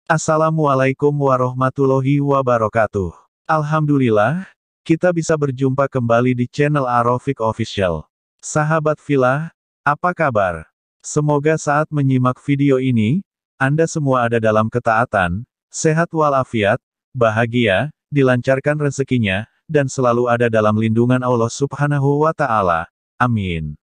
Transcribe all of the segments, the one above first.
Assalamualaikum warahmatullahi wabarakatuh. Alhamdulillah, kita bisa berjumpa kembali di channel Arofik Official. Sahabat Villa, apa kabar? Semoga saat menyimak video ini, Anda semua ada dalam ketaatan, sehat walafiat, bahagia, dilancarkan rezekinya, dan selalu ada dalam lindungan Allah Subhanahu wa Ta'ala. Amin.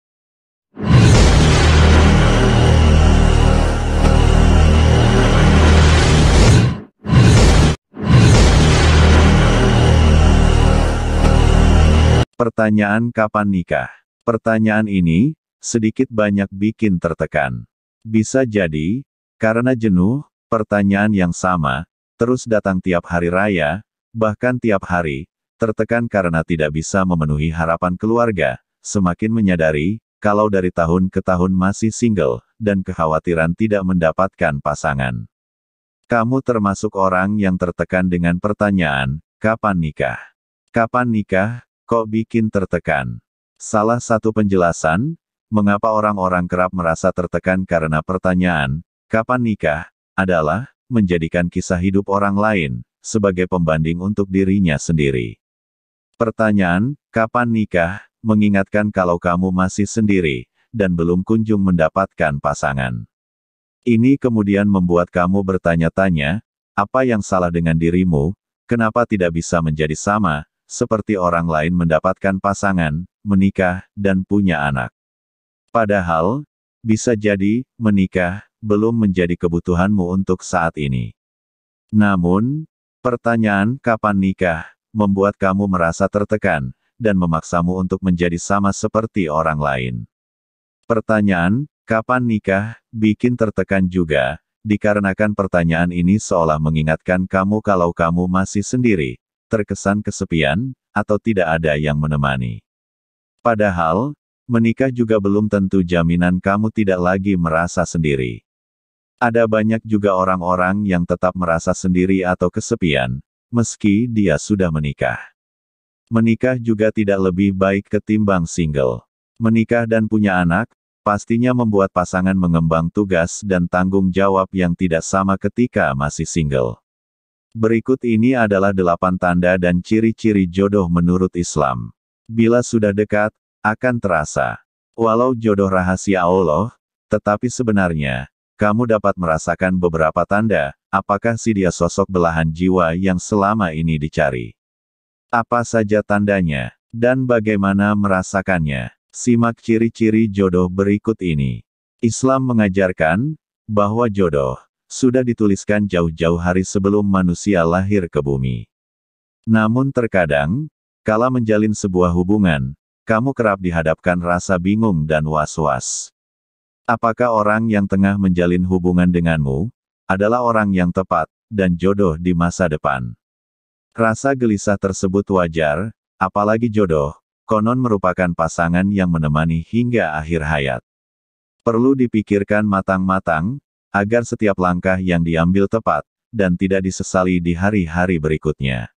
Pertanyaan kapan nikah? Pertanyaan ini, sedikit banyak bikin tertekan. Bisa jadi, karena jenuh, pertanyaan yang sama, terus datang tiap hari raya, bahkan tiap hari, tertekan karena tidak bisa memenuhi harapan keluarga, semakin menyadari, kalau dari tahun ke tahun masih single, dan kekhawatiran tidak mendapatkan pasangan. Kamu termasuk orang yang tertekan dengan pertanyaan, kapan nikah? Kapan nikah? Kok bikin tertekan? Salah satu penjelasan, mengapa orang-orang kerap merasa tertekan karena pertanyaan, kapan nikah, adalah, menjadikan kisah hidup orang lain, sebagai pembanding untuk dirinya sendiri. Pertanyaan, kapan nikah, mengingatkan kalau kamu masih sendiri, dan belum kunjung mendapatkan pasangan. Ini kemudian membuat kamu bertanya-tanya, apa yang salah dengan dirimu, kenapa tidak bisa menjadi sama, seperti orang lain mendapatkan pasangan, menikah, dan punya anak. Padahal, bisa jadi, menikah, belum menjadi kebutuhanmu untuk saat ini. Namun, pertanyaan kapan nikah, membuat kamu merasa tertekan, dan memaksamu untuk menjadi sama seperti orang lain. Pertanyaan, kapan nikah, bikin tertekan juga, dikarenakan pertanyaan ini seolah mengingatkan kamu kalau kamu masih sendiri, terkesan kesepian, atau tidak ada yang menemani. Padahal, menikah juga belum tentu jaminan kamu tidak lagi merasa sendiri. Ada banyak juga orang-orang yang tetap merasa sendiri atau kesepian, meski dia sudah menikah. Menikah juga tidak lebih baik ketimbang single. Menikah dan punya anak, pastinya membuat pasangan mengembang tugas dan tanggung jawab yang tidak sama ketika masih single. Berikut ini adalah 8 tanda dan ciri-ciri jodoh menurut Islam. Bila sudah dekat, akan terasa. Walau jodoh rahasia Allah, tetapi sebenarnya, kamu dapat merasakan beberapa tanda, apakah si dia sosok belahan jiwa yang selama ini dicari. Apa saja tandanya, dan bagaimana merasakannya? Simak ciri-ciri jodoh berikut ini. Islam mengajarkan, bahwa jodoh, sudah dituliskan jauh-jauh hari sebelum manusia lahir ke bumi. Namun terkadang, kala menjalin sebuah hubungan, kamu kerap dihadapkan rasa bingung dan was-was. Apakah orang yang tengah menjalin hubungan denganmu, adalah orang yang tepat, dan jodoh di masa depan? Rasa gelisah tersebut wajar, apalagi jodoh, konon merupakan pasangan yang menemani hingga akhir hayat. Perlu dipikirkan matang-matang, agar setiap langkah yang diambil tepat, dan tidak disesali di hari-hari berikutnya.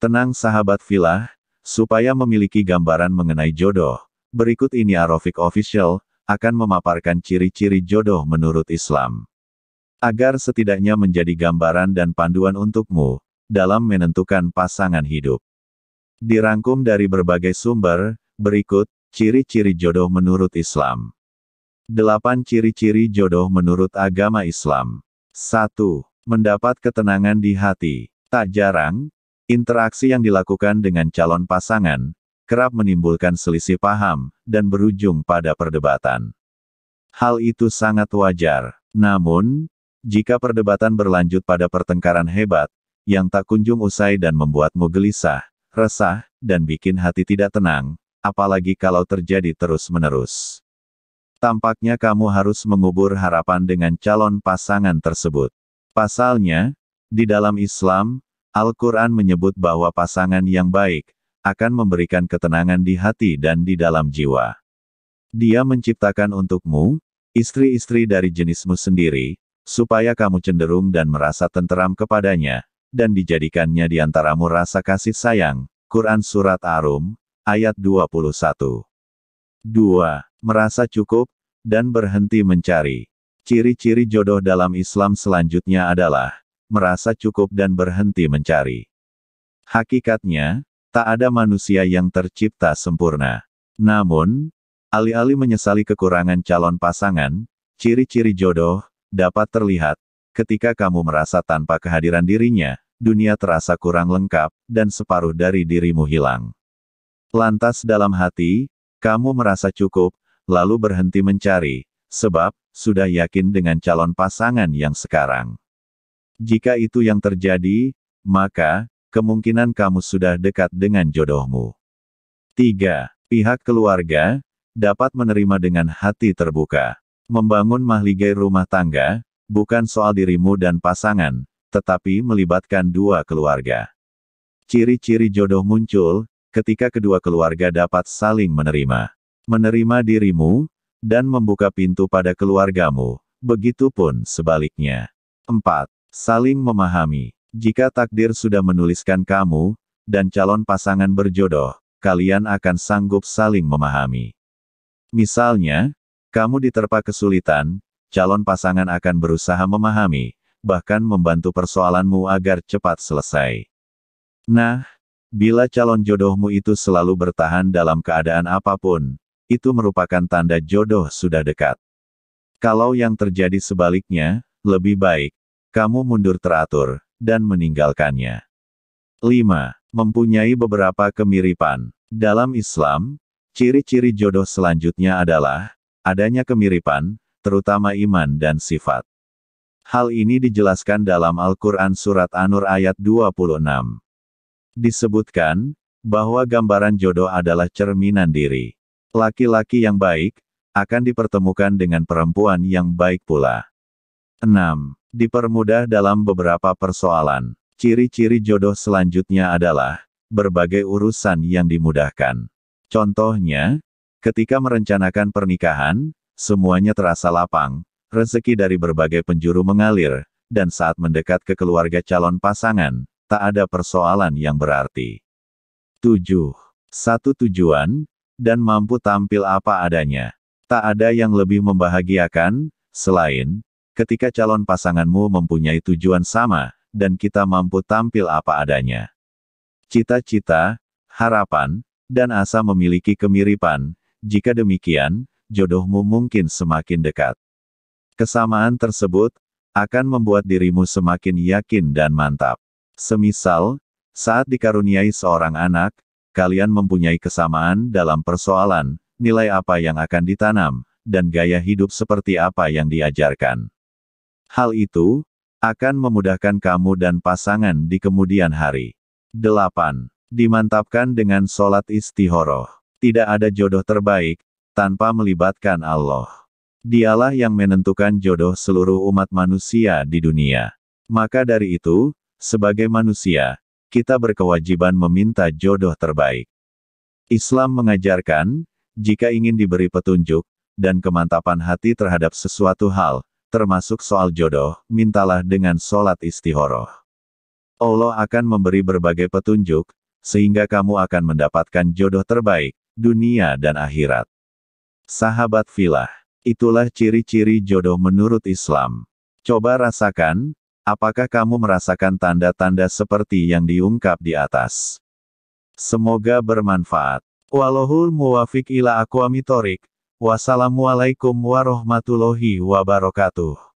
Tenang sahabat Villa, supaya memiliki gambaran mengenai jodoh, berikut ini Arofik Official, akan memaparkan ciri-ciri jodoh menurut Islam. Agar setidaknya menjadi gambaran dan panduan untukmu, dalam menentukan pasangan hidup. Dirangkum dari berbagai sumber, berikut, ciri-ciri jodoh menurut Islam. 8 ciri-ciri jodoh menurut agama Islam. 1. Mendapat ketenangan di hati. Tak jarang, interaksi yang dilakukan dengan calon pasangan, kerap menimbulkan selisih paham, dan berujung pada perdebatan. Hal itu sangat wajar. Namun, jika perdebatan berlanjut pada pertengkaran hebat, yang tak kunjung usai dan membuatmu gelisah, resah, dan bikin hati tidak tenang, apalagi kalau terjadi terus-menerus. Tampaknya kamu harus mengubur harapan dengan calon pasangan tersebut. Pasalnya, di dalam Islam, Al-Quran menyebut bahwa pasangan yang baik, akan memberikan ketenangan di hati dan di dalam jiwa. Dia menciptakan untukmu, istri-istri dari jenismu sendiri, supaya kamu cenderung dan merasa tenteram kepadanya, dan dijadikannya di antaramu rasa kasih sayang. Quran Surat Ar-Rum, ayat 21. 2. Merasa cukup, dan berhenti mencari. Ciri-ciri jodoh dalam Islam selanjutnya adalah, merasa cukup dan berhenti mencari. Hakikatnya, tak ada manusia yang tercipta sempurna. Namun, alih-alih menyesali kekurangan calon pasangan, ciri-ciri jodoh dapat terlihat ketika kamu merasa tanpa kehadiran dirinya, dunia terasa kurang lengkap, dan separuh dari dirimu hilang. Lantas dalam hati, kamu merasa cukup, lalu berhenti mencari, sebab sudah yakin dengan calon pasangan yang sekarang. Jika itu yang terjadi, maka kemungkinan kamu sudah dekat dengan jodohmu. 3. Pihak keluarga dapat menerima dengan hati terbuka. Membangun mahligai rumah tangga bukan soal dirimu dan pasangan, tetapi melibatkan dua keluarga. Ciri-ciri jodoh muncul ketika kedua keluarga dapat saling menerima dirimu, dan membuka pintu pada keluargamu, begitupun sebaliknya. 4. Saling memahami. Jika takdir sudah menuliskan kamu, dan calon pasangan berjodoh, kalian akan sanggup saling memahami. Misalnya, kamu diterpa kesulitan, calon pasangan akan berusaha memahami, bahkan membantu persoalanmu agar cepat selesai. Nah, bila calon jodohmu itu selalu bertahan dalam keadaan apapun, itu merupakan tanda jodoh sudah dekat. Kalau yang terjadi sebaliknya, lebih baik kamu mundur teratur dan meninggalkannya. 5. Mempunyai beberapa kemiripan. Dalam Islam, ciri-ciri jodoh selanjutnya adalah adanya kemiripan, terutama iman dan sifat. Hal ini dijelaskan dalam Al-Quran Surat An-Nur ayat 26. Disebutkan bahwa gambaran jodoh adalah cerminan diri. Laki-laki yang baik akan dipertemukan dengan perempuan yang baik pula. 6. Dipermudah dalam beberapa persoalan. Ciri-ciri jodoh selanjutnya adalah berbagai urusan yang dimudahkan. Contohnya, ketika merencanakan pernikahan, semuanya terasa lapang, rezeki dari berbagai penjuru mengalir, dan saat mendekat ke keluarga calon pasangan, tak ada persoalan yang berarti. 7. Satu tujuan, dan mampu tampil apa adanya. Tak ada yang lebih membahagiakan, selain ketika calon pasanganmu mempunyai tujuan sama, dan kita mampu tampil apa adanya. Cita-cita, harapan, dan asa memiliki kemiripan. Jika demikian, jodohmu mungkin semakin dekat. Kesamaan tersebut akan membuat dirimu semakin yakin dan mantap. Semisal, saat dikaruniai seorang anak, kalian mempunyai kesamaan dalam persoalan, nilai apa yang akan ditanam, dan gaya hidup seperti apa yang diajarkan. Hal itu akan memudahkan kamu dan pasangan di kemudian hari. 8. Dimantapkan dengan sholat istikharah. Tidak ada jodoh terbaik tanpa melibatkan Allah. Dialah yang menentukan jodoh seluruh umat manusia di dunia. Maka dari itu, sebagai manusia, kita berkewajiban meminta jodoh terbaik. Islam mengajarkan, jika ingin diberi petunjuk, dan kemantapan hati terhadap sesuatu hal, termasuk soal jodoh, mintalah dengan sholat istikharah. Allah akan memberi berbagai petunjuk, sehingga kamu akan mendapatkan jodoh terbaik, dunia dan akhirat. Sahabat filah, itulah ciri-ciri jodoh menurut Islam. Coba rasakan, apakah kamu merasakan tanda-tanda seperti yang diungkap di atas? Semoga bermanfaat. Wallahul muwafiq ila aqwamit thoriq. Wassalamualaikum warahmatullahi wabarakatuh.